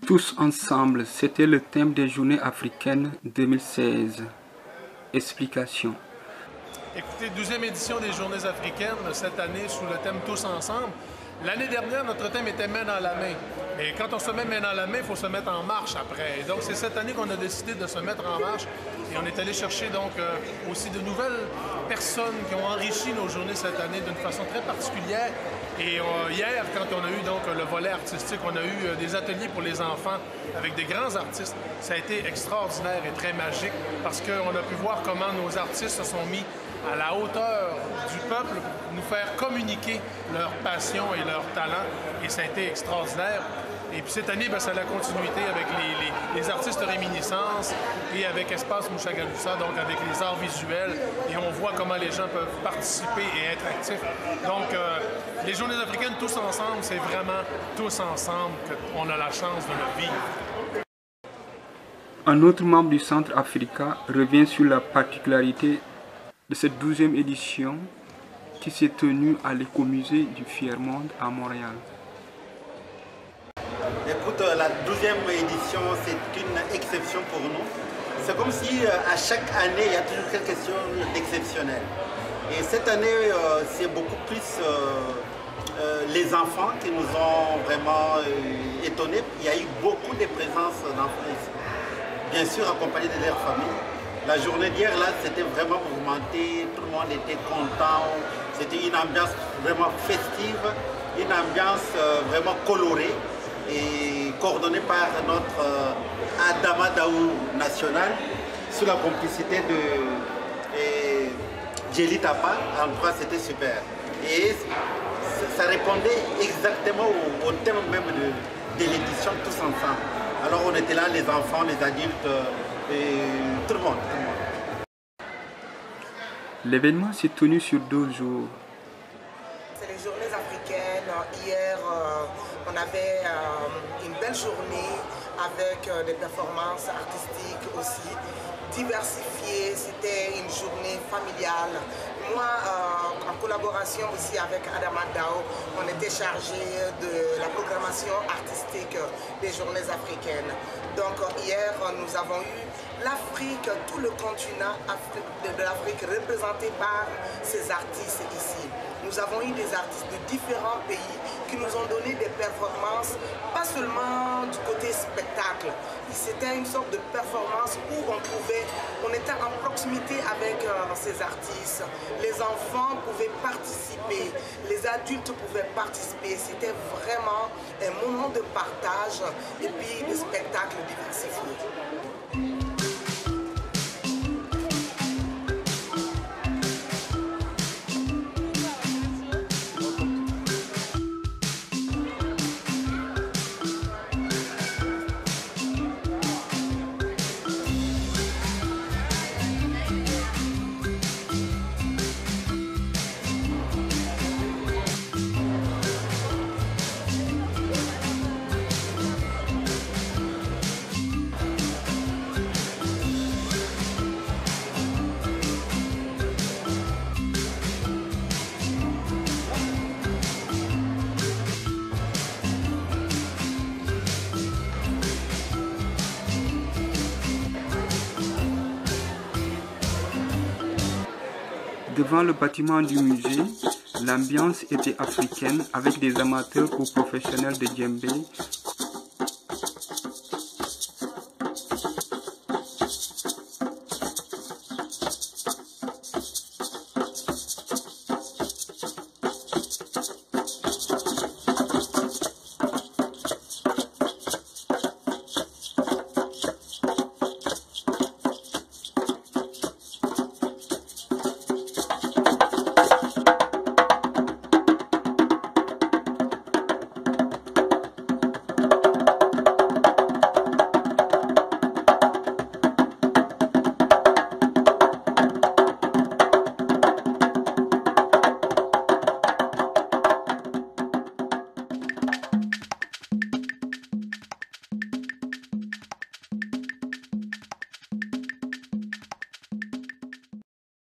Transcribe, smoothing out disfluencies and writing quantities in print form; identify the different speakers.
Speaker 1: Tous ensemble, c'était le thème des Journées africaines 2016. Explication.
Speaker 2: Écoutez, 12e édition des Journées africaines, cette année sous le thème Tous ensemble. L'année dernière, notre thème était Main dans la main. Et quand on se met main dans la main, il faut se mettre en marche après. Et donc, c'est cette année qu'on a décidé de se mettre en marche. Et on est allé chercher donc aussi de nouvelles personnes qui ont enrichi nos journées cette année d'une façon très particulière. Et hier, quand on a eu donc le volet artistique, on a eu des ateliers pour les enfants avec des grands artistes. Ça a été extraordinaire et très magique parce qu'on a pu voir comment nos artistes se sont mis à la hauteur du peuple pour nous faire communiquer leur passion et leur talent. Et ça a été extraordinaire. Et puis cette année, c'est la continuité avec les artistes réminiscence et avec Espace Mouchagaloussa, donc avec les arts visuels. Et on voit comment les gens peuvent participer et être actifs. Donc, les Journées africaines tous ensemble, c'est vraiment tous ensemble qu'on a la chance de le vivre.
Speaker 1: Un autre membre du Centre Africa revient sur la particularité de cette 12e édition qui s'est tenue à l'écomusée du Fier-Monde à Montréal.
Speaker 3: Écoute, la 12e édition, c'est une exception pour nous. C'est comme si à chaque année, il y a toujours quelque chose d'exceptionnel. Et cette année, c'est beaucoup plus les enfants qui nous ont vraiment étonnés. Il y a eu beaucoup de présences d'enfants ici, bien sûr accompagnés de leur famille. La journée d'hier, là, c'était vraiment mouvementé, tout le monde était content. C'était une ambiance vraiment festive, une ambiance vraiment colorée et coordonnée par notre Adama Daou national sous la complicité de Djeli Tapa. En tout cas, c'était super. Et ça répondait exactement au thème même de l'édition Tous ensemble. Alors on était là, les enfants, les adultes, et tout le monde.
Speaker 1: L'événement s'est tenu sur 2 jours.
Speaker 4: C'est les Journées africaines. Hier, on avait une belle journée avec des performances artistiques aussi diversifiées. C'était une journée familiale. Moi, en collaboration aussi avec Adama Dao, on était chargé de la programmation artistique des Journées africaines. Donc hier, nous avons eu l'Afrique, tout le continent de l'Afrique représenté par ces artistes ici. Nous avons eu des artistes de différents pays qui nous ont donné des performances, pas seulement du côté spectacle. C'était une sorte de performance où on était en proximité avec ces artistes. Les enfants pouvaient participer, les adultes pouvaient participer. C'était vraiment un moment de partage et puis de spectacles diversifiés.
Speaker 1: Devant le bâtiment du musée, l'ambiance était africaine avec des amateurs ou professionnels de djembé